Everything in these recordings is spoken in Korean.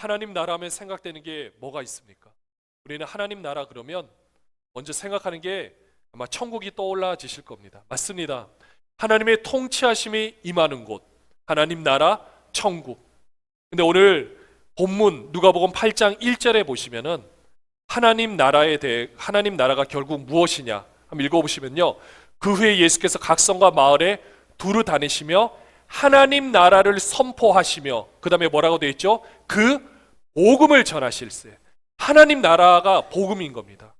하나님 나라 하면 생각되는 게 뭐가 있습니까? 우리는 하나님 나라 그러면 먼저 생각하는 게 아마 천국이 떠올라지실 겁니다. 맞습니다. 하나님의 통치하심이 임하는 곳, 하나님 나라, 천국. 근데 오늘 본문 누가복음 8장 1절에 보시면은 하나님 나라가 결국 무엇이냐 한번 읽어보시면요, 그 후에 예수께서 각 성과 마을에 두루 다니시며 하나님 나라를 선포하시며, 그 다음에 뭐라고 되어 있죠? 그 복음을 전하실세. 하나님 나라가 복음인 겁니다.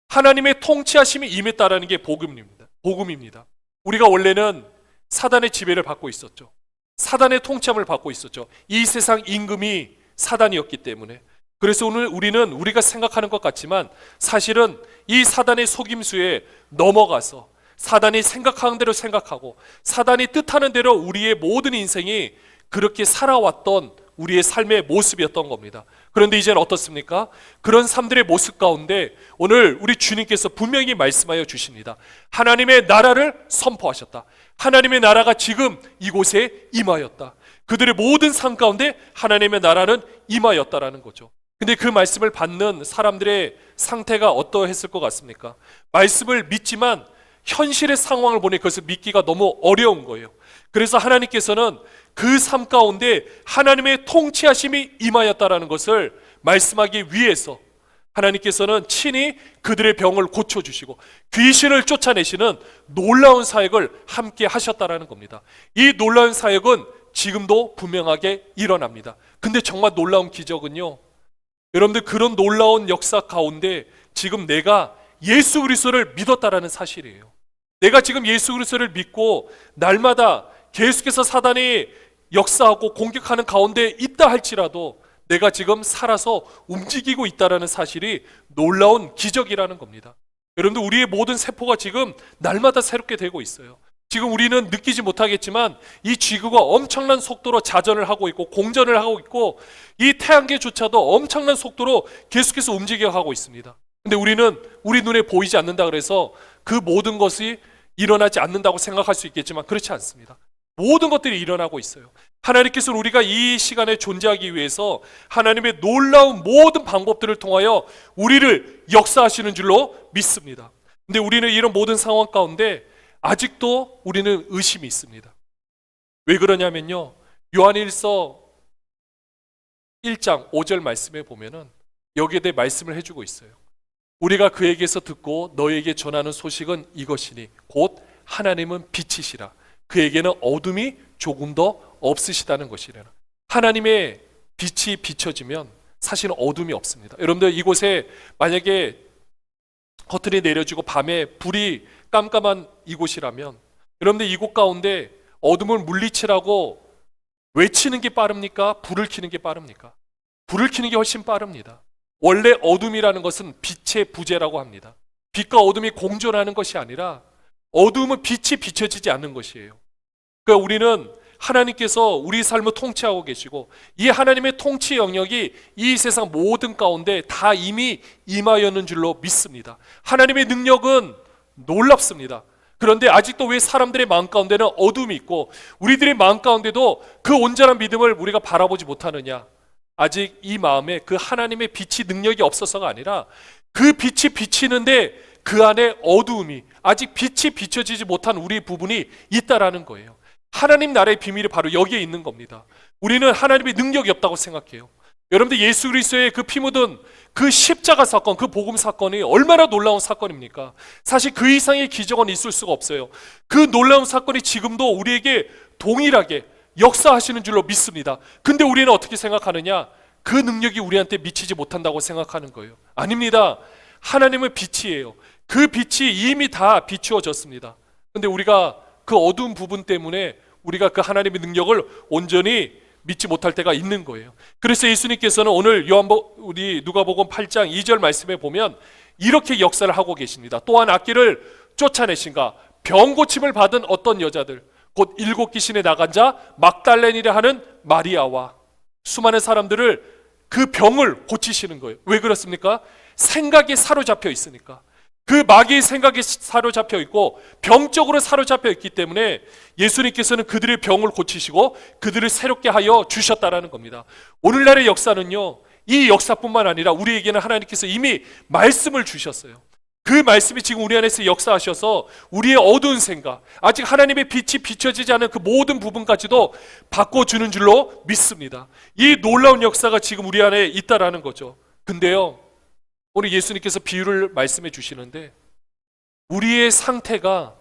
하나님의 통치하심이 임했다라는 게 복음입니다. 우리가 원래는 사단의 지배를 받고 있었죠. 사단의 통치함을 받고 있었죠. 이 세상 임금이 사단이었기 때문에. 그래서 오늘 우리는 우리가 생각하는 것 같지만 사실은 이 사단의 속임수에 넘어가서 사단이 생각하는 대로 생각하고 사단이 뜻하는 대로 우리의 모든 인생이 그렇게 살아왔던 우리의 삶의 모습이었던 겁니다. 그런데 이제는 어떻습니까? 그런 삶들의 모습 가운데 오늘 우리 주님께서 분명히 말씀하여 주십니다. 하나님의 나라를 선포하셨다. 하나님의 나라가 지금 이곳에 임하였다. 그들의 모든 삶 가운데 하나님의 나라는 임하였다라는 거죠. 근데 그 말씀을 받는 사람들의 상태가 어떠했을 것 같습니까? 말씀을 믿지만 현실의 상황을 보니 그것을 믿기가 너무 어려운 거예요. 그래서 하나님께서는 그 삶 가운데 하나님의 통치하심이 임하였다라는 것을 말씀하기 위해서 하나님께서는 친히 그들의 병을 고쳐주시고 귀신을 쫓아내시는 놀라운 사역을 함께 하셨다라는 겁니다. 이 놀라운 사역은 지금도 분명하게 일어납니다. 근데 정말 놀라운 기적은요, 여러분들 그런 놀라운 역사 가운데 지금 내가 예수 그리스도를 믿었다라는 사실이에요. 내가 지금 예수 그리스도를 믿고 날마다 계속해서 사단이 역사하고 공격하는 가운데 있다 할지라도 내가 지금 살아서 움직이고 있다라는 사실이 놀라운 기적이라는 겁니다. 여러분들 우리의 모든 세포가 지금 날마다 새롭게 되고 있어요. 지금 우리는 느끼지 못하겠지만 이 지구가 엄청난 속도로 자전을 하고 있고 공전을 하고 있고 이 태양계조차도 엄청난 속도로 계속해서 움직여가고 있습니다. 근데 우리는 우리 눈에 보이지 않는다 그래서 그 모든 것이 일어나지 않는다고 생각할 수 있겠지만 그렇지 않습니다. 모든 것들이 일어나고 있어요. 하나님께서는 우리가 이 시간에 존재하기 위해서 하나님의 놀라운 모든 방법들을 통하여 우리를 역사하시는 줄로 믿습니다. 근데 우리는 이런 모든 상황 가운데 아직도 우리는 의심이 있습니다. 왜 그러냐면요, 요한일서 1장 5절 말씀에 보면은 여기에 대해 말씀을 해주고 있어요. 우리가 그에게서 듣고 너에게 전하는 소식은 이것이니 곧 하나님은 빛이시라. 그에게는 어둠이 조금 더 없으시다는 것이래요. 하나님의 빛이 비춰지면 사실은 어둠이 없습니다. 여러분들 이곳에 만약에 커튼이 내려지고 밤에 불이 깜깜한 이곳이라면 여러분들 이곳 가운데 어둠을 물리치라고 외치는 게 빠릅니까? 불을 켜는 게 빠릅니까? 불을 켜는 게 훨씬 빠릅니다. 원래 어둠이라는 것은 빛의 부재라고 합니다. 빛과 어둠이 공존하는 것이 아니라 어둠은 빛이 비춰지지 않는 것이에요. 그러니까 우리는 하나님께서 우리 삶을 통치하고 계시고 이 하나님의 통치 영역이 이 세상 모든 가운데 다 이미 임하였는 줄로 믿습니다. 하나님의 능력은 놀랍습니다. 그런데 아직도 왜 사람들의 마음 가운데는 어둠이 있고 우리들의 마음 가운데도 그 온전한 믿음을 우리가 바라보지 못하느냐? 아직 이 마음에 그 하나님의 빛이 능력이 없어서가 아니라 그 빛이 비치는데 그 안에 어두움이 아직 빛이 비춰지지 못한 우리 부분이 있다라는 거예요. 하나님 나라의 비밀이 바로 여기에 있는 겁니다. 우리는 하나님의 능력이 없다고 생각해요. 여러분들 예수 그리스도의 그 피 묻은 그 십자가 사건, 그 복음 사건이 얼마나 놀라운 사건입니까? 사실 그 이상의 기적은 있을 수가 없어요. 그 놀라운 사건이 지금도 우리에게 동일하게 역사하시는 줄로 믿습니다. 근데 우리는 어떻게 생각하느냐? 그 능력이 우리한테 미치지 못한다고 생각하는 거예요. 아닙니다. 하나님은 빛이에요. 그 빛이 이미 다 비추어졌습니다. 근데 우리가 그 어두운 부분 때문에 우리가 그 하나님의 능력을 온전히 믿지 못할 때가 있는 거예요. 그래서 예수님께서는 오늘 우리 누가복음 8장 2절 말씀에 보면 이렇게 역사를 하고 계십니다. 또한 악귀를 쫓아내신가? 병 고침을 받은 어떤 여자들, 곧 7 귀신에 나간 자 막달레니라 하는 마리아와 수많은 사람들을 그 병을 고치시는 거예요. 왜 그렇습니까? 생각에 사로잡혀 있으니까. 그 마귀의 생각에 사로잡혀 있고 병적으로 사로잡혀 있기 때문에 예수님께서는 그들의 병을 고치시고 그들을 새롭게 하여 주셨다라는 겁니다. 오늘날의 역사는요, 이 역사뿐만 아니라 우리에게는 하나님께서 이미 말씀을 주셨어요. 그 말씀이 지금 우리 안에서 역사하셔서 우리의 어두운 생각, 아직 하나님의 빛이 비춰지지 않은 그 모든 부분까지도 바꿔주는 줄로 믿습니다. 이 놀라운 역사가 지금 우리 안에 있다라는 거죠. 근데요, 오늘 예수님께서 비유를 말씀해 주시는데 우리의 상태가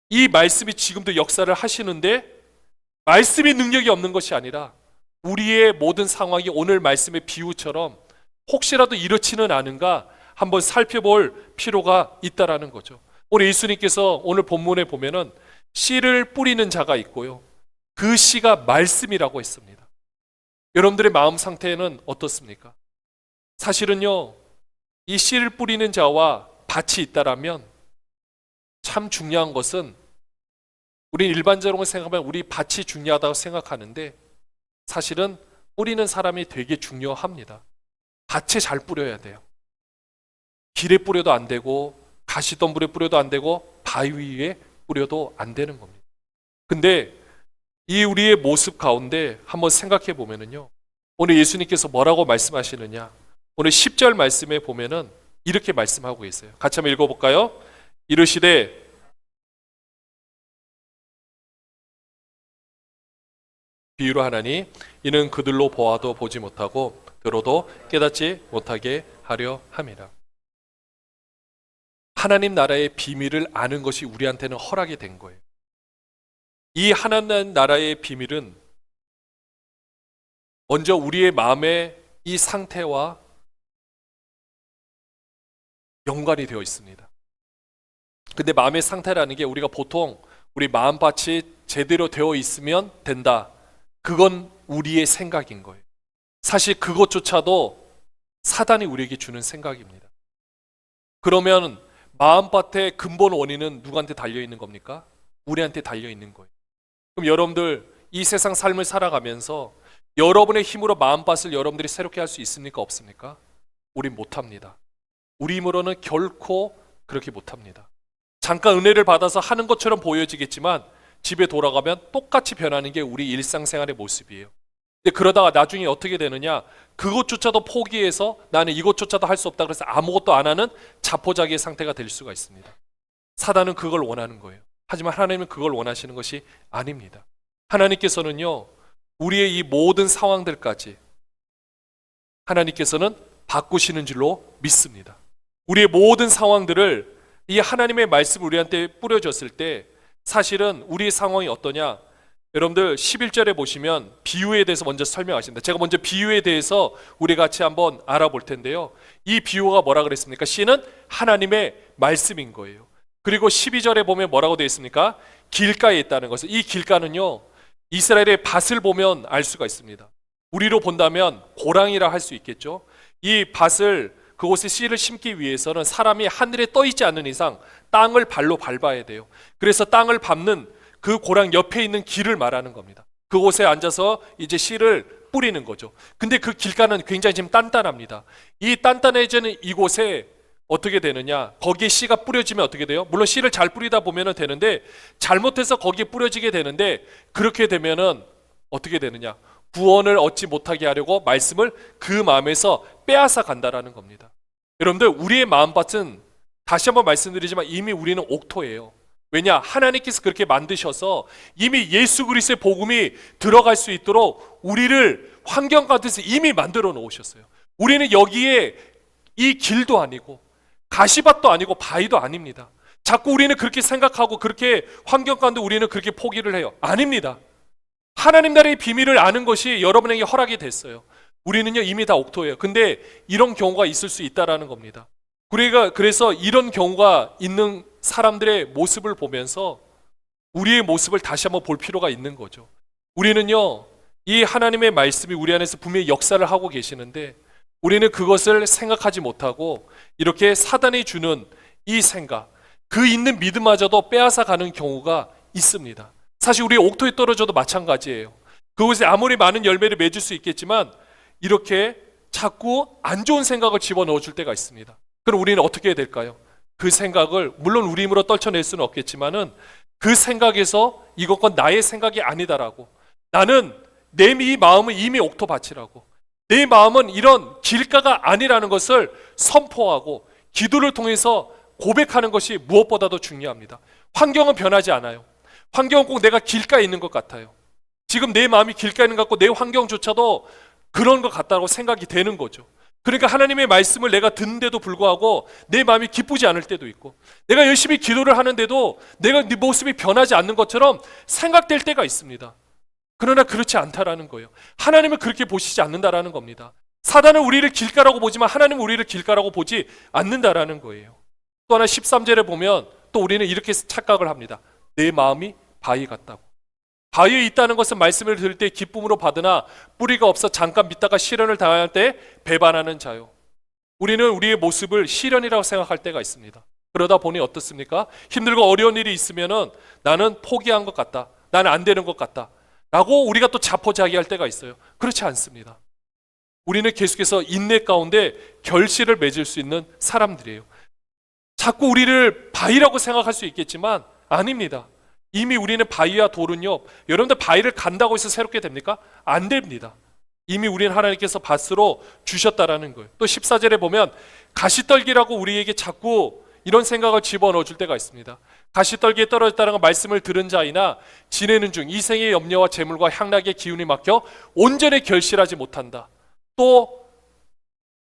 이 말씀이 지금도 역사를 하시는데 말씀이 능력이 없는 것이 아니라 우리의 모든 상황이 오늘 말씀의 비유처럼 혹시라도 이렇지는 않은가 한번 살펴볼 필요가 있다라는 거죠. 오늘 예수님께서 오늘 본문에 보면은 씨를 뿌리는 자가 있고요, 그 씨가 말씀이라고 했습니다. 여러분들의 마음 상태는 어떻습니까? 사실은요, 이 씨를 뿌리는 자와 밭이 있다라면 참 중요한 것은, 우리는 일반적으로 생각하면 우리 밭이 중요하다고 생각하는데 사실은 뿌리는 사람이 되게 중요합니다. 밭에 잘 뿌려야 돼요. 길에 뿌려도 안 되고 가시덤불에 뿌려도 안 되고 바위 위에 뿌려도 안 되는 겁니다. 근데 이 우리의 모습 가운데 한번 생각해 보면은요, 오늘 예수님께서 뭐라고 말씀하시느냐, 오늘 10절 말씀에 보면은 이렇게 말씀하고 있어요. 같이 한번 읽어볼까요? 이르시되 비유로 하나니 이는 그들로 보아도 보지 못하고 들어도 깨닫지 못하게 하려 함이라. 하나님 나라의 비밀을 아는 것이 우리한테는 허락이 된 거예요. 이 하나님 나라의 비밀은 먼저 우리의 마음의 이 상태와 연관이 되어 있습니다. 근데 마음의 상태라는 게 우리가 보통 우리 마음밭이 제대로 되어 있으면 된다, 그건 우리의 생각인 거예요. 사실 그것조차도 사단이 우리에게 주는 생각입니다. 그러면 마음밭의 근본 원인은 누구한테 달려있는 겁니까? 우리한테 달려있는 거예요. 그럼 여러분들 이 세상 삶을 살아가면서 여러분의 힘으로 마음밭을 여러분들이 새롭게 할 수 있습니까? 없습니까? 우린 못합니다. 우리 힘으로는 결코 그렇게 못합니다. 잠깐 은혜를 받아서 하는 것처럼 보여지겠지만 집에 돌아가면 똑같이 변하는 게 우리 일상생활의 모습이에요. 근데 그러다가 나중에 어떻게 되느냐, 그것조차도 포기해서 나는 이것조차도 할 수 없다 그래서 아무것도 안 하는 자포자기의 상태가 될 수가 있습니다. 사단은 그걸 원하는 거예요. 하지만 하나님은 그걸 원하시는 것이 아닙니다. 하나님께서는요, 우리의 이 모든 상황들까지 하나님께서는 바꾸시는 줄로 믿습니다. 우리의 모든 상황들을 이 하나님의 말씀 우리한테 뿌려줬을 때 사실은 우리의 상황이 어떠냐, 여러분들 11절에 보시면 비유에 대해서 먼저 설명하십니다. 제가 먼저 비유에 대해서 우리 같이 한번 알아볼 텐데요, 이 비유가 뭐라 그랬습니까? 씨는 하나님의 말씀인 거예요. 그리고 12절에 보면 뭐라고 되어 있습니까? 길가에 있다는 것을, 이 길가는요 이스라엘의 밭을 보면 알 수가 있습니다. 우리로 본다면 고랑이라 할 수 있겠죠. 이 밭을, 그곳에 씨를 심기 위해서는 사람이 하늘에 떠 있지 않는 이상 땅을 발로 밟아야 돼요. 그래서 땅을 밟는 그 고랑 옆에 있는 길을 말하는 겁니다. 그곳에 앉아서 이제 씨를 뿌리는 거죠. 근데 그 길가는 굉장히 지금 단단합니다. 이 단단해지는 이곳에 어떻게 되느냐, 거기에 씨가 뿌려지면 어떻게 돼요? 물론 씨를 잘 뿌리다 보면 되는데 잘못해서 거기에 뿌려지게 되는데, 그렇게 되면은 어떻게 되느냐, 구원을 얻지 못하게 하려고 말씀을 그 마음에서 빼앗아 간다라는 겁니다. 여러분들 우리의 마음밭은 다시 한번 말씀드리지만 이미 우리는 옥토예요. 왜냐, 하나님께서 그렇게 만드셔서 이미 예수 그리스도의 복음이 들어갈 수 있도록 우리를 환경 가운데서 이미 만들어 놓으셨어요. 우리는 여기에 이 길도 아니고 가시밭도 아니고 바위도 아닙니다. 자꾸 우리는 그렇게 생각하고 그렇게 환경 가운데 우리는 그렇게 포기를 해요. 아닙니다. 하나님 나라의 비밀을 아는 것이 여러분에게 허락이 됐어요. 우리는요 이미 다 옥토예요. 근데 이런 경우가 있을 수 있다라는 겁니다. 우리가 그래서 이런 경우가 있는 사람들의 모습을 보면서 우리의 모습을 다시 한번 볼 필요가 있는 거죠. 우리는요 이 하나님의 말씀이 우리 안에서 분명히 역사를 하고 계시는데 우리는 그것을 생각하지 못하고 이렇게 사단이 주는 이 생각, 그 있는 믿음마저도 빼앗아 가는 경우가 있습니다. 사실 우리 옥토에 떨어져도 마찬가지예요. 그곳에 아무리 많은 열매를 맺을 수 있겠지만 이렇게 자꾸 안 좋은 생각을 집어넣어 줄 때가 있습니다. 그럼 우리는 어떻게 해야 될까요? 그 생각을 물론 우리 힘으로 떨쳐낼 수는 없겠지만은 그 생각에서 이것건 나의 생각이 아니다라고, 나는 내 이 마음은 이미 옥토밭이라고, 내 마음은 이런 길가가 아니라는 것을 선포하고 기도를 통해서 고백하는 것이 무엇보다도 중요합니다. 환경은 변하지 않아요. 환경은 꼭 내가 길가에 있는 것 같아요. 지금 내 마음이 길가에 있는 것 같고 내 환경조차도 그런 것 같다고 생각이 되는 거죠. 그러니까 하나님의 말씀을 내가 듣는데도 불구하고 내 마음이 기쁘지 않을 때도 있고, 내가 열심히 기도를 하는데도 내가 네 모습이 변하지 않는 것처럼 생각될 때가 있습니다. 그러나 그렇지 않다라는 거예요. 하나님은 그렇게 보시지 않는다라는 겁니다. 사단은 우리를 길가라고 보지만 하나님은 우리를 길가라고 보지 않는다라는 거예요. 또 하나 13절에 보면 또 우리는 이렇게 착각을 합니다. 내 마음이 바위 같다고. 바위에 있다는 것은 말씀을 들을 때 기쁨으로 받으나 뿌리가 없어 잠깐 믿다가 시련을 당할 때 배반하는 자요. 우리는 우리의 모습을 시련이라고 생각할 때가 있습니다. 그러다 보니 어떻습니까? 힘들고 어려운 일이 있으면은 나는 포기한 것 같다, 나는 안 되는 것 같다 라고 우리가 또 자포자기할 때가 있어요. 그렇지 않습니다. 우리는 계속해서 인내 가운데 결실을 맺을 수 있는 사람들이에요. 자꾸 우리를 바위라고 생각할 수 있겠지만 아닙니다. 이미 우리는 바위와 돌은요, 여러분들 바위를 간다고 해서 새롭게 됩니까? 안 됩니다. 이미 우리는 하나님께서 밭으로 주셨다라는 거예요. 또 14절에 보면 가시떨기라고 우리에게 자꾸 이런 생각을 집어넣어 줄 때가 있습니다. 가시떨기에 떨어졌다는 건 말씀을 들은 자이나 지내는 중 이생의 염려와 재물과 향락의 기운이 막혀 온전히 결실하지 못한다. 또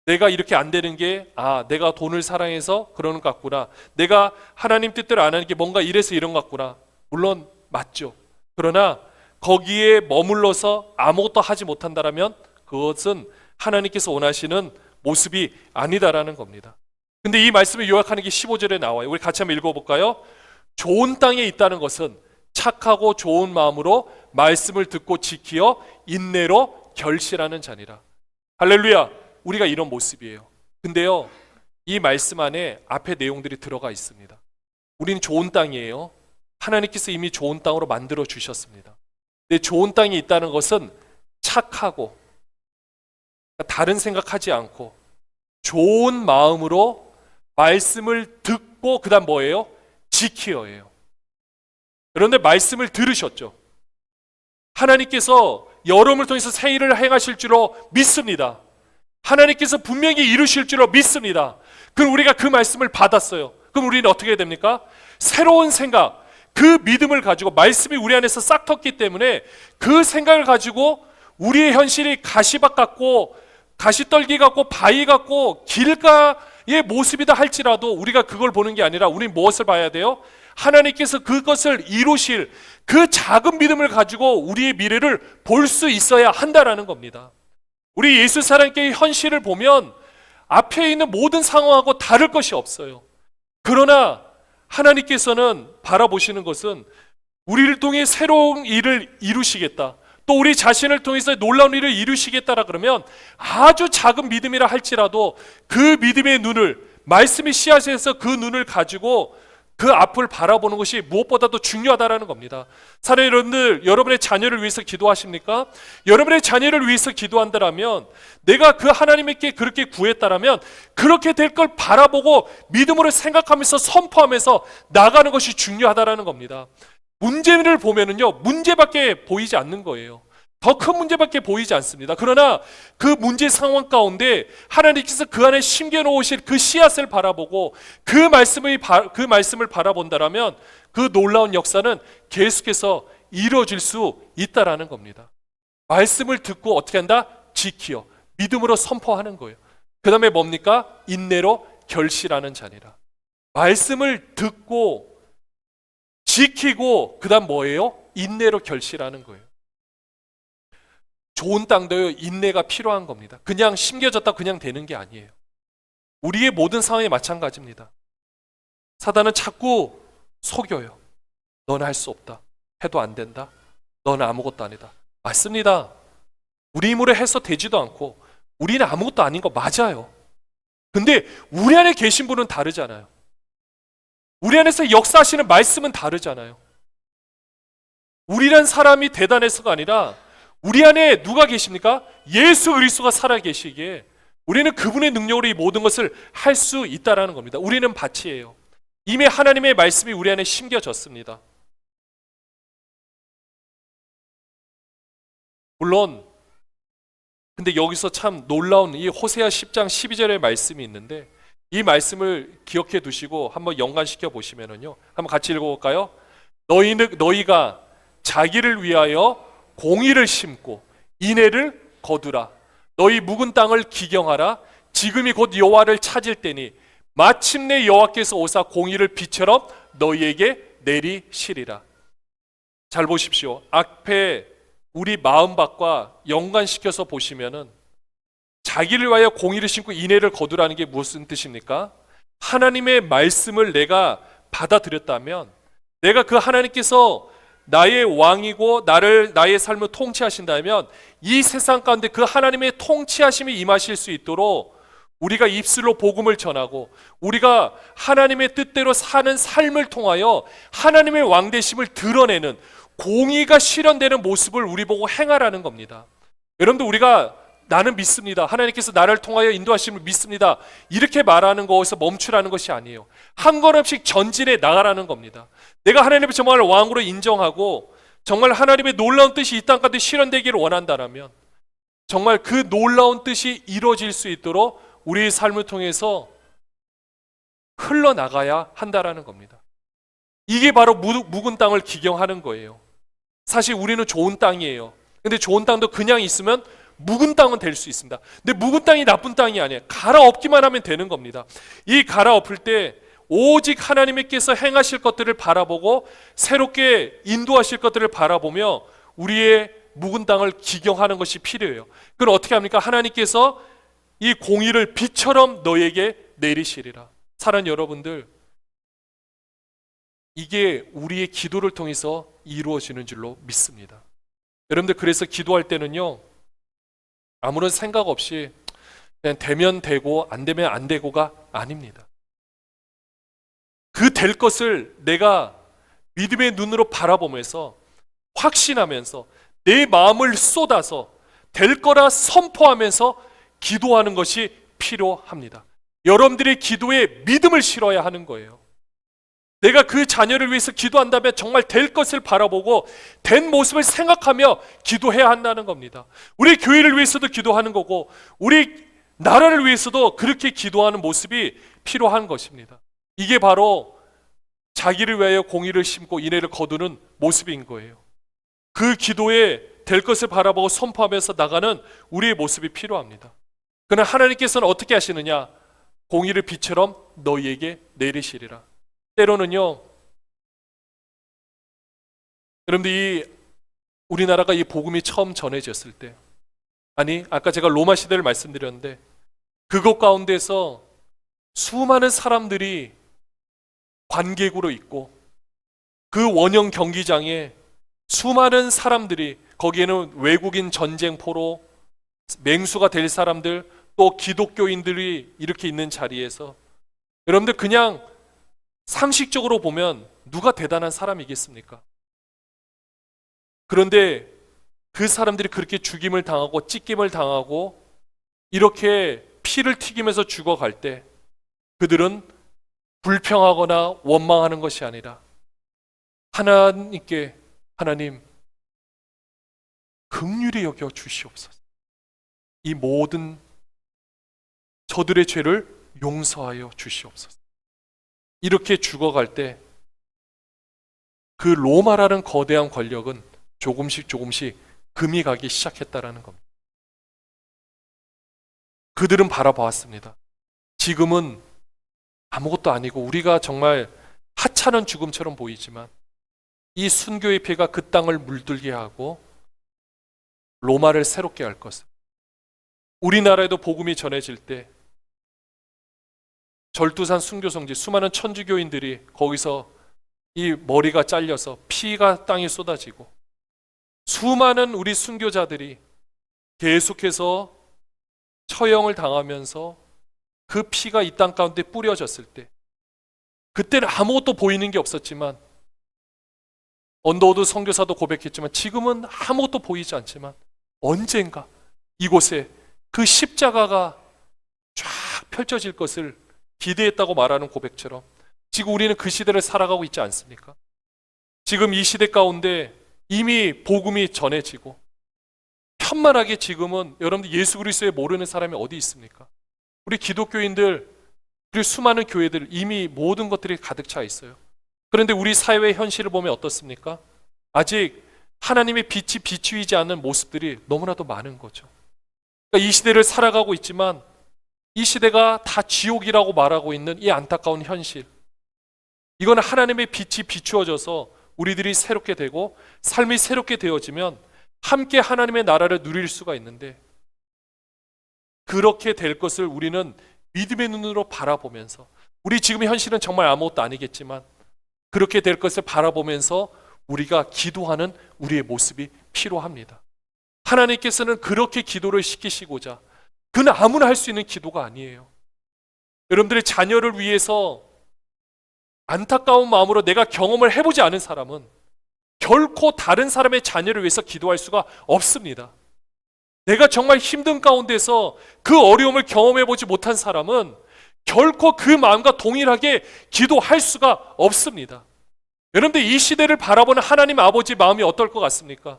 내가 이렇게 안 되는 게 내가 돈을 사랑해서 그러는 것 같구나, 내가 하나님 뜻대로 안 하는 게 뭔가 이래서 이런 것 같구나. 물론 맞죠. 그러나 거기에 머물러서 아무것도 하지 못한다라면 그것은 하나님께서 원하시는 모습이 아니다라는 겁니다. 근데 이 말씀을 요약하는 게 15절에 나와요. 우리 같이 한번 읽어볼까요? 좋은 땅에 있다는 것은 착하고 좋은 마음으로 말씀을 듣고 지키어 인내로 결실하는 자니라. 할렐루야. 우리가 이런 모습이에요. 근데요, 이 말씀 안에 앞에 내용들이 들어가 있습니다. 우리는 좋은 땅이에요. 하나님께서 이미 좋은 땅으로 만들어 주셨습니다. 근데 좋은 땅에 있다는 것은 착하고 다른 생각하지 않고 좋은 마음으로 말씀을 듣고 그 다음 뭐예요? 지키어예요. 그런데 말씀을 들으셨죠? 하나님께서 여러분을 통해서 새 일을 행하실 줄로 믿습니다. 하나님께서 분명히 이루실 줄로 믿습니다. 그럼 우리가 그 말씀을 받았어요. 그럼 우리는 어떻게 해야 됩니까? 새로운 생각, 그 믿음을 가지고, 말씀이 우리 안에서 싹 텄기 때문에 그 생각을 가지고 우리의 현실이 가시밭 같고 가시떨기 같고 바위 같고 길가의 모습이다 할지라도 우리가 그걸 보는 게 아니라 우리는 무엇을 봐야 돼요? 하나님께서 그것을 이루실 그 작은 믿음을 가지고 우리의 미래를 볼 수 있어야 한다라는 겁니다. 우리 예수 사랑교회 현실을 보면 앞에 있는 모든 상황하고 다를 것이 없어요. 그러나 하나님께서는 바라보시는 것은 우리를 통해 새로운 일을 이루시겠다, 또 우리 자신을 통해서 놀라운 일을 이루시겠다라 그러면 아주 작은 믿음이라 할지라도 그 믿음의 눈을, 말씀의 씨앗에서 그 눈을 가지고 그 앞을 바라보는 것이 무엇보다도 중요하다라는 겁니다. 사랑하는 여러분들, 여러분의 자녀를 위해서 기도하십니까? 여러분의 자녀를 위해서 기도한다라면, 내가 그 하나님께 그렇게 구했다라면 그렇게 될 걸 바라보고 믿음으로 생각하면서 선포하면서 나가는 것이 중요하다라는 겁니다. 문제를 보면은요, 문제밖에 보이지 않는 거예요. 더 큰 문제밖에 보이지 않습니다. 그러나 그 문제 상황 가운데 하나님께서 그 안에 심겨놓으실 그 씨앗을 바라보고 그 말씀을 바라본다라면 그 놀라운 역사는 계속해서 이루어질 수 있다라는 겁니다. 말씀을 듣고 어떻게 한다? 지키어 믿음으로 선포하는 거예요. 그 다음에 뭡니까? 인내로 결실하는 자니라. 말씀을 듣고 지키고 그 다음 뭐예요? 인내로 결실하는 거예요. 좋은 땅도요, 인내가 필요한 겁니다. 그냥 심겨졌다 그냥 되는 게 아니에요. 우리의 모든 상황이 마찬가지입니다. 사단은 자꾸 속여요. 너는 할 수 없다, 해도 안 된다, 너는 아무것도 아니다. 맞습니다. 우리 힘으로 해서 되지도 않고 우리는 아무것도 아닌 거 맞아요. 근데 우리 안에 계신 분은 다르잖아요. 우리 안에서 역사하시는 말씀은 다르잖아요. 우리란 사람이 대단해서가 아니라 우리 안에 누가 계십니까? 예수 그리스도가 살아 계시기에 우리는 그분의 능력으로 이 모든 것을 할 수 있다라는 겁니다. 우리는 밭이에요. 이미 하나님의 말씀이 우리 안에 심겨졌습니다. 물론 근데 여기서 참 놀라운 이 호세아 10장 12절의 말씀이 있는데, 이 말씀을 기억해 두시고 한번 연관시켜 보시면은요, 한번 같이 읽어볼까요? 너희가 자기를 위하여 공의를 심고 인애를 거두라. 너희 묵은 땅을 기경하라. 지금이 곧 여호와를 찾을 때니 마침내 여호와께서 오사 공의를 비처럼 너희에게 내리시리라. 잘 보십시오. 앞에 우리 마음밭과 연관시켜서 보시면은 자기를 위하여 공의를 심고 인애를 거두라는 게 무슨 뜻입니까? 하나님의 말씀을 내가 받아들였다면, 내가 그 하나님께서 나의 왕이고 나의 삶을 통치하신다면, 이 세상 가운데 그 하나님의 통치하심이 임하실 수 있도록 우리가 입술로 복음을 전하고 우리가 하나님의 뜻대로 사는 삶을 통하여 하나님의 왕되심을 드러내는 공의가 실현되는 모습을 우리 보고 행하라는 겁니다. 여러분들, 우리가 나는 믿습니다, 하나님께서 나를 통하여 인도하심을 믿습니다, 이렇게 말하는 것에서 멈추라는 것이 아니에요. 한 걸음씩 전진해 나가라는 겁니다. 내가 하나님을 정말 왕으로 인정하고 정말 하나님의 놀라운 뜻이 이 땅 가운데 실현되기를 원한다면 정말 그 놀라운 뜻이 이루어질 수 있도록 우리의 삶을 통해서 흘러나가야 한다라는 겁니다. 이게 바로 묵은 땅을 기경하는 거예요. 사실 우리는 좋은 땅이에요. 근데 좋은 땅도 그냥 있으면 묵은 땅은 될 수 있습니다. 근데 묵은 땅이 나쁜 땅이 아니에요. 갈아엎기만 하면 되는 겁니다. 이 갈아엎을 때 오직 하나님께서 행하실 것들을 바라보고 새롭게 인도하실 것들을 바라보며 우리의 묵은 땅을 기경하는 것이 필요해요. 그럼 어떻게 합니까? 하나님께서 이 공의를 비처럼 너에게 내리시리라. 사랑하는 여러분들, 이게 우리의 기도를 통해서 이루어지는 줄로 믿습니다. 여러분들, 그래서 기도할 때는요, 아무런 생각 없이 그냥 되면 되고 안 되면 안 되고가 아닙니다. 그 될 것을 내가 믿음의 눈으로 바라보면서 확신하면서 내 마음을 쏟아서 될 거라 선포하면서 기도하는 것이 필요합니다. 여러분들의 기도에 믿음을 실어야 하는 거예요. 내가 그 자녀를 위해서 기도한다면 정말 될 것을 바라보고 된 모습을 생각하며 기도해야 한다는 겁니다. 우리 교회를 위해서도 기도하는 거고 우리 나라를 위해서도 그렇게 기도하는 모습이 필요한 것입니다. 이게 바로 자기를 위하여 공의를 심고 인애를 거두는 모습인 거예요. 그 기도에 될 것을 바라보고 선포하면서 나가는 우리의 모습이 필요합니다. 그러나 하나님께서는 어떻게 하시느냐? 공의를 비처럼 너희에게 내리시리라. 때로는요, 여러분들, 우리나라가 이 복음이 처음 전해졌을 때, 아니 아까 제가 로마 시대를 말씀드렸는데 그것 가운데서 수많은 사람들이 관객으로 있고 그 원형 경기장에 수많은 사람들이, 거기에는 외국인 전쟁포로 맹수가 될 사람들, 또 기독교인들이 이렇게 있는 자리에서 여러분들, 그냥 상식적으로 보면 누가 대단한 사람이겠습니까? 그런데 그 사람들이 그렇게 죽임을 당하고 찢김을 당하고 이렇게 피를 튀기면서 죽어갈 때 그들은 불평하거나 원망하는 것이 아니라 하나님께, 하나님 긍휼히 여겨 주시옵소서, 이 모든 저들의 죄를 용서하여 주시옵소서, 이렇게 죽어갈 때 그 로마라는 거대한 권력은 조금씩 금이 가기 시작했다라는 겁니다. 그들은 바라보았습니다. 지금은 아무것도 아니고 우리가 정말 하찮은 죽음처럼 보이지만 이 순교의 피가 그 땅을 물들게 하고 로마를 새롭게 할 것을, 우리나라에도 복음이 전해질 때 절두산 순교성지 수많은 천주교인들이 거기서 이 머리가 잘려서 피가 땅에 쏟아지고 수많은 우리 순교자들이 계속해서 처형을 당하면서 그 피가 이 땅 가운데 뿌려졌을 때, 그때는 아무것도 보이는 게 없었지만, 언더우드 선교사도 고백했지만 지금은 아무것도 보이지 않지만 언젠가 이곳에 그 십자가가 펼쳐질 것을 기대했다고 말하는 고백처럼 지금 우리는 그 시대를 살아가고 있지 않습니까? 지금 이 시대 가운데 이미 복음이 전해지고 편만하게 지금은 여러분들 예수 그리스도에 모르는 사람이 어디 있습니까? 우리 기독교인들 그리고 수많은 교회들 이미 모든 것들이 가득 차 있어요. 그런데 우리 사회의 현실을 보면 어떻습니까? 아직 하나님의 빛이 비추이지 않는 모습들이 너무나도 많은 거죠. 그러니까 이 시대를 살아가고 있지만 이 시대가 다 지옥이라고 말하고 있는 이 안타까운 현실, 이거는 하나님의 빛이 비추어져서 우리들이 새롭게 되고 삶이 새롭게 되어지면 함께 하나님의 나라를 누릴 수가 있는데, 그렇게 될 것을 우리는 믿음의 눈으로 바라보면서, 우리 지금 현실은 정말 아무것도 아니겠지만 그렇게 될 것을 바라보면서 우리가 기도하는 우리의 모습이 필요합니다. 하나님께서는 그렇게 기도를 시키시고자, 그는 아무나 할 수 있는 기도가 아니에요. 여러분들의 자녀를 위해서 안타까운 마음으로 내가 경험을 해보지 않은 사람은 결코 다른 사람의 자녀를 위해서 기도할 수가 없습니다. 내가 정말 힘든 가운데서 그 어려움을 경험해보지 못한 사람은 결코 그 마음과 동일하게 기도할 수가 없습니다. 여러분들 이 시대를 바라보는 하나님 아버지 마음이 어떨 것 같습니까?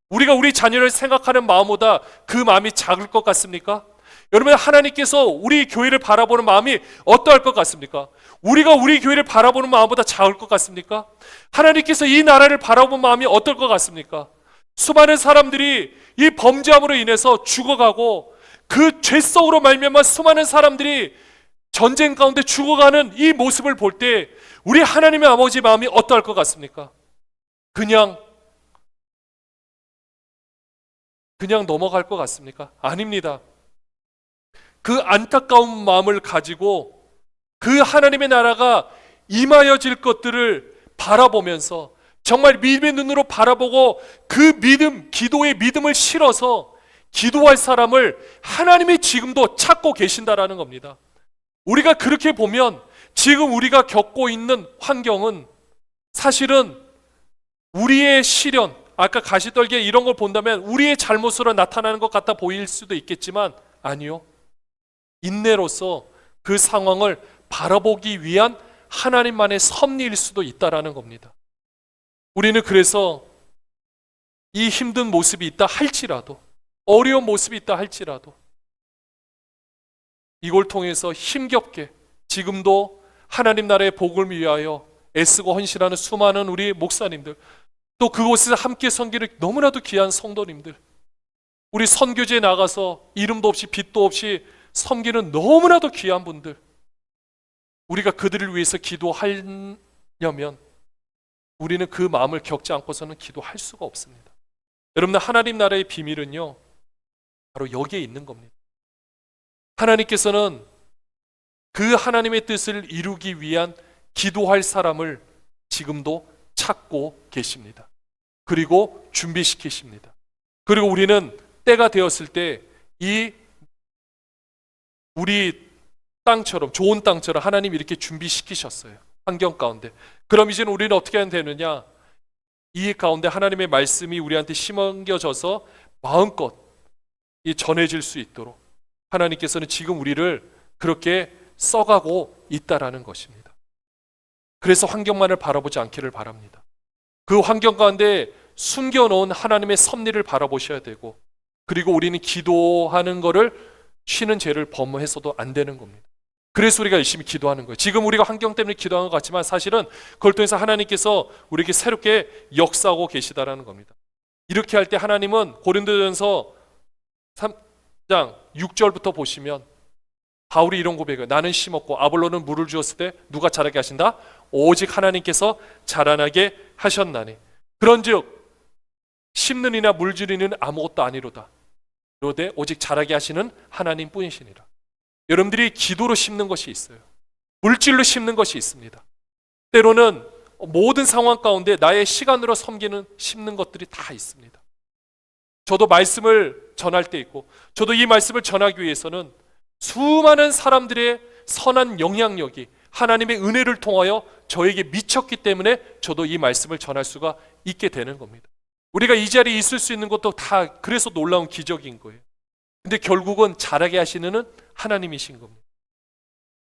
우리가 우리 자녀를 생각하는 마음보다 그 마음이 작을 것 같습니까? 여러분, 하나님께서 우리 교회를 바라보는 마음이 어떠할 것 같습니까? 우리가 우리 교회를 바라보는 마음보다 작을 것 같습니까? 하나님께서 이 나라를 바라보는 마음이 어떨 것 같습니까? 수많은 사람들이 이 범죄함으로 인해서 죽어가고 그 죄 속으로 말미암아 수많은 사람들이 전쟁 가운데 죽어가는 이 모습을 볼 때 우리 하나님의 아버지 마음이 어떠할 것 같습니까? 그냥 넘어갈 것 같습니까? 아닙니다. 그 안타까운 마음을 가지고 그 하나님의 나라가 임하여질 것들을 바라보면서 정말 믿음의 눈으로 바라보고 그 믿음, 기도의 믿음을 실어서 기도할 사람을 하나님이 지금도 찾고 계신다라는 겁니다. 우리가 그렇게 보면 지금 우리가 겪고 있는 환경은 사실은 우리의 시련, 아까 가시떨기 이런 걸 본다면 우리의 잘못으로 나타나는 것 같아 보일 수도 있겠지만 아니요. 인내로서 그 상황을 바라보기 위한 하나님만의 섭리일 수도 있다라는 겁니다. 우리는 그래서 이 힘든 모습이 있다 할지라도, 어려운 모습이 있다 할지라도 이걸 통해서 힘겹게 지금도 하나님 나라의 복을 위하여 애쓰고 헌신하는 수많은 우리 목사님들, 또 그곳에서 함께 섬기는 너무나도 귀한 성도님들, 우리 선교지에 나가서 이름도 없이 빛도 없이 섬기는 너무나도 귀한 분들, 우리가 그들을 위해서 기도하려면 우리는 그 마음을 겪지 않고서는 기도할 수가 없습니다. 여러분들, 하나님 나라의 비밀은요 바로 여기에 있는 겁니다. 하나님께서는 그 하나님의 뜻을 이루기 위한 기도할 사람을 지금도 찾고 계십니다. 그리고 준비시키십니다. 그리고 우리는 때가 되었을 때 이 우리 땅처럼, 좋은 땅처럼 하나님이 이렇게 준비시키셨어요. 환경 가운데. 그럼 이제는 우리는 어떻게 하면 되느냐? 이 가운데 하나님의 말씀이 우리한테 심겨져서 마음껏 전해질 수 있도록 하나님께서는 지금 우리를 그렇게 써가고 있다라는 것입니다. 그래서 환경만을 바라보지 않기를 바랍니다. 그 환경 가운데 숨겨놓은 하나님의 섭리를 바라보셔야 되고, 그리고 우리는 기도하는 거를 쉬는 죄를 범해서도 안 되는 겁니다. 그래서 우리가 열심히 기도하는 거예요. 지금 우리가 환경 때문에 기도하는 것 같지만 사실은 그걸 통해서 하나님께서 우리에게 새롭게 역사하고 계시다라는 겁니다. 이렇게 할 때 하나님은 고린도전서 3장 6절부터 보시면 바울이 이런 고백을, 나는 심었고 아볼로는 물을 주었을 때 누가 자라게 하신다? 오직 하나님께서 자라나게 하셨나니 그런즉 심는 이나 물주는 이는 아무것도 아니로다. 그러되 오직 자라게 하시는 하나님 뿐이시니라. 여러분들이 기도로 심는 것이 있어요. 물질로 심는 것이 있습니다. 때로는 모든 상황 가운데 나의 시간으로 심는 것들이 다 있습니다. 저도 말씀을 전할 때 있고, 저도 이 말씀을 전하기 위해서는 수많은 사람들의 선한 영향력이 하나님의 은혜를 통하여 저에게 미쳤기 때문에 저도 이 말씀을 전할 수가 있게 되는 겁니다. 우리가 이 자리에 있을 수 있는 것도 다 그래서 놀라운 기적인 거예요. 근데 결국은 자라게 하시는 하나님이신 겁니다.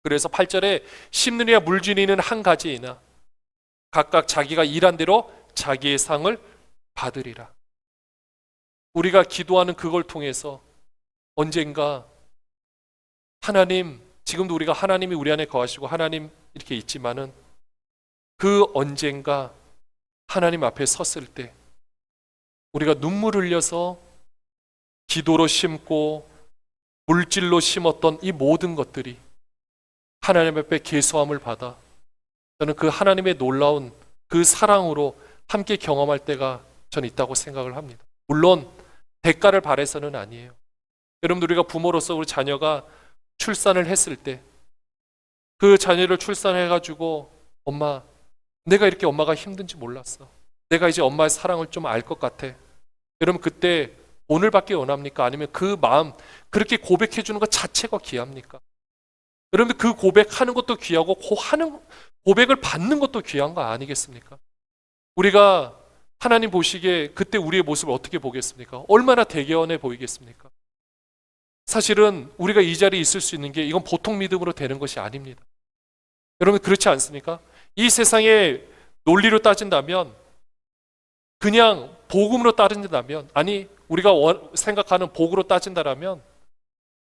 그래서 8절에 심는 이와 물주니는 한 가지이나 각각 자기가 일한 대로 자기의 상을 받으리라. 우리가 기도하는 그걸 통해서 언젠가 하나님, 지금도 우리가 하나님이 우리 안에 거하시고 하나님 이렇게 있지만은 그 언젠가 하나님 앞에 섰을 때 우리가 눈물 흘려서 기도로 심고 물질로 심었던 이 모든 것들이 하나님 앞에 계수함을 받아 저는 그 하나님의 놀라운 그 사랑으로 함께 경험할 때가 전 있다고 생각을 합니다. 물론 대가를 바라서는 아니에요. 여러분들, 우리가 부모로서 우리 자녀가 출산을 했을 때 그 자녀를 출산해가지고 엄마, 내가 이렇게 엄마가 힘든지 몰랐어. 내가 이제 엄마의 사랑을 좀 알 것 같아. 여러분, 그때 돈을 받기 원합니까? 아니면 그 마음 그렇게 고백해 주는 것 자체가 귀합니까? 여러분들, 그 고백하는 것도 귀하고 고백을 받는 것도 귀한 거 아니겠습니까? 우리가 하나님 보시기에 그때 우리의 모습을 어떻게 보겠습니까? 얼마나 대견해 보이겠습니까? 사실은 우리가 이 자리에 있을 수 있는 게 이건 보통 믿음으로 되는 것이 아닙니다. 여러분, 그렇지 않습니까? 이 세상의 논리로 따진다면, 그냥 복음으로 따진다면, 아니 우리가 생각하는 복으로 따진다면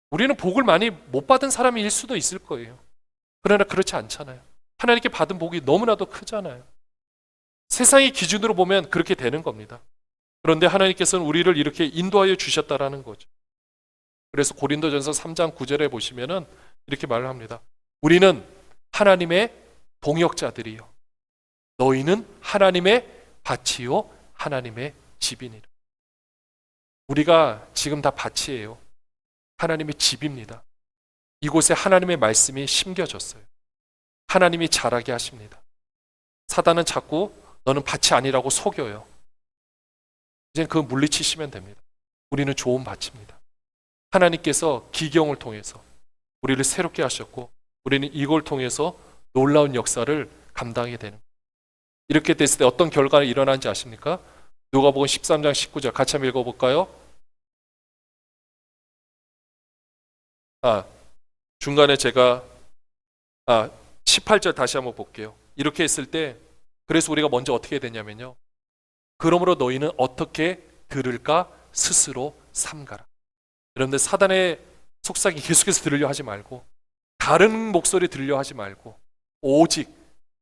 우리는 복을 많이 못 받은 사람일 수도 있을 거예요. 그러나 그렇지 않잖아요. 하나님께 받은 복이 너무나도 크잖아요. 세상의 기준으로 보면 그렇게 되는 겁니다. 그런데 하나님께서는 우리를 이렇게 인도하여 주셨다라는 거죠. 그래서 고린도전서 3장 9절에 보시면은 이렇게 말을 합니다. 우리는 하나님의 동역자들이요, 너희는 하나님의 밭이요 하나님의 집이니라. 우리가 지금 다 밭이에요. 하나님의 집입니다. 이곳에 하나님의 말씀이 심겨졌어요. 하나님이 자라게 하십니다. 사단은 자꾸 너는 밭이 아니라고 속여요. 이제 그거 물리치시면 됩니다. 우리는 좋은 밭입니다. 하나님께서 기경을 통해서 우리를 새롭게 하셨고 우리는 이걸 통해서 놀라운 역사를 감당하게 되는 거예요. 이렇게 됐을 때 어떤 결과가 일어나는지 아십니까? 누가복음 13장 19절 같이 한번 읽어볼까요? 중간에 제가 18절 다시 한번 볼게요. 이렇게 했을 때 그래서 우리가 먼저 어떻게 되냐면요, 그러므로 너희는 어떻게 들을까 스스로 삼가라. 여러분들, 사단의 속삭이 계속해서 들으려 하지 말고 다른 목소리 들으려 하지 말고 오직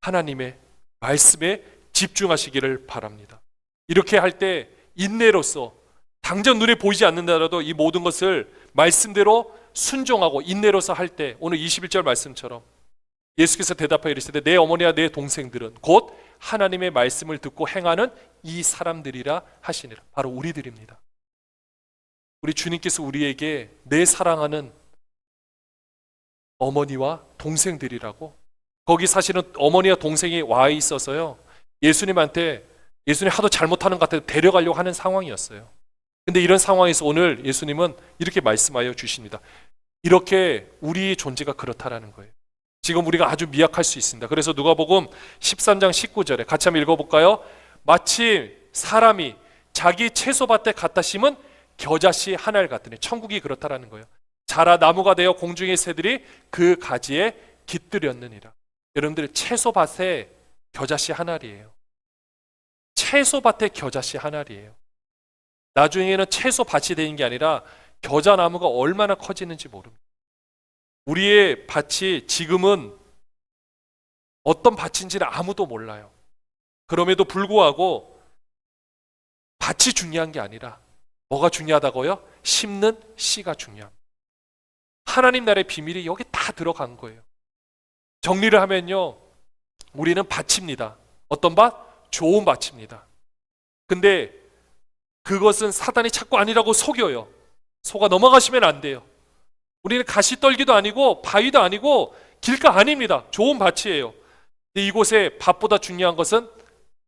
하나님의 말씀에 집중하시기를 바랍니다. 이렇게 할 때 인내로서 당장 눈에 보이지 않는다라도 이 모든 것을 말씀대로 순종하고 인내로서 할 때, 오늘 21절 말씀처럼 예수께서 대답하여 이르시되 내 어머니와 내 동생들은 곧 하나님의 말씀을 듣고 행하는 이 사람들이라 하시니라. 바로 우리들입니다. 우리 주님께서 우리에게 내 사랑하는 어머니와 동생들이라고, 거기 사실은 어머니와 동생이 와 있어서요, 예수님한테 예수님 하도 잘못하는 것 같아서 데려가려고 하는 상황이었어요. 근데 이런 상황에서 오늘 예수님은 이렇게 말씀하여 주십니다. 이렇게 우리의 존재가 그렇다라는 거예요. 지금 우리가 아주 미약할 수 있습니다. 그래서 누가복음 13장 19절에 같이 한번 읽어볼까요? 마치 사람이 자기 채소밭에 갖다 심은 겨자씨 하나를 같으니, 천국이 그렇다라는 거예요. 자라 나무가 되어 공중의 새들이 그 가지에 깃들였느니라. 여러분들, 채소밭에 겨자씨 하나이에요. 채소밭에 겨자씨 하나이에요. 나중에는 채소밭이 되는 게 아니라 겨자나무가 얼마나 커지는지 모릅니다. 우리의 밭이 지금은 어떤 밭인지는 아무도 몰라요. 그럼에도 불구하고 밭이 중요한 게 아니라 뭐가 중요하다고요? 심는 씨가 중요합니다. 하나님 나라의 비밀이 여기 다 들어간 거예요. 정리를 하면요, 우리는 밭입니다. 어떤 밭? 좋은 밭입니다. 근데 그것은 사단이 자꾸 아니라고 속여요. 속아 넘어가시면 안 돼요. 우리는 가시떨기도 아니고 바위도 아니고 길가 아닙니다. 좋은 밭이에요. 근데 이곳에 밭보다 중요한 것은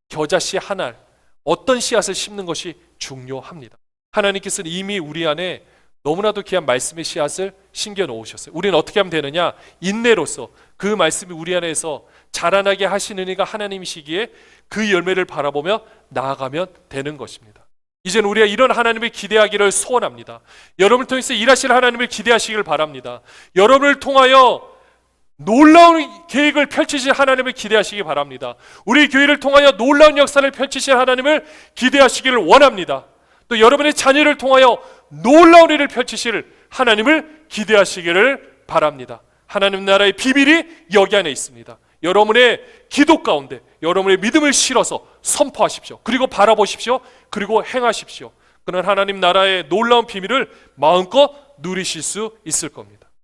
겨자씨 하나, 어떤 씨앗을 심는 것이 중요합니다. 하나님께서는 이미 우리 안에 너무나도 귀한 말씀의 씨앗을 심겨 놓으셨어요. 우리는 어떻게 하면 되느냐? 인내로서 그 말씀이 우리 안에서 자라나게 하시는 이가 하나님이시기에 그 열매를 바라보며 나아가면 되는 것입니다. 이제는 우리가 이런 하나님을 기대하기를 소원합니다. 여러분을 통해서 일하실 하나님을 기대하시길 바랍니다. 여러분을 통하여 놀라운 계획을 펼치실 하나님을 기대하시기 바랍니다. 우리 교회를 통하여 놀라운 역사를 펼치실 하나님을 기대하시기를 원합니다. 또 여러분의 자녀를 통하여 놀라운 일을 펼치실 하나님을 기대하시기를 바랍니다. 하나님 나라의 비밀이 여기 안에 있습니다. 여러분의 기도 가운데 여러분의 믿음을 실어서 선포하십시오. 그리고 바라보십시오. 그리고 행하십시오. 그는 하나님 나라의 놀라운 비밀을 마음껏 누리실 수 있을 겁니다.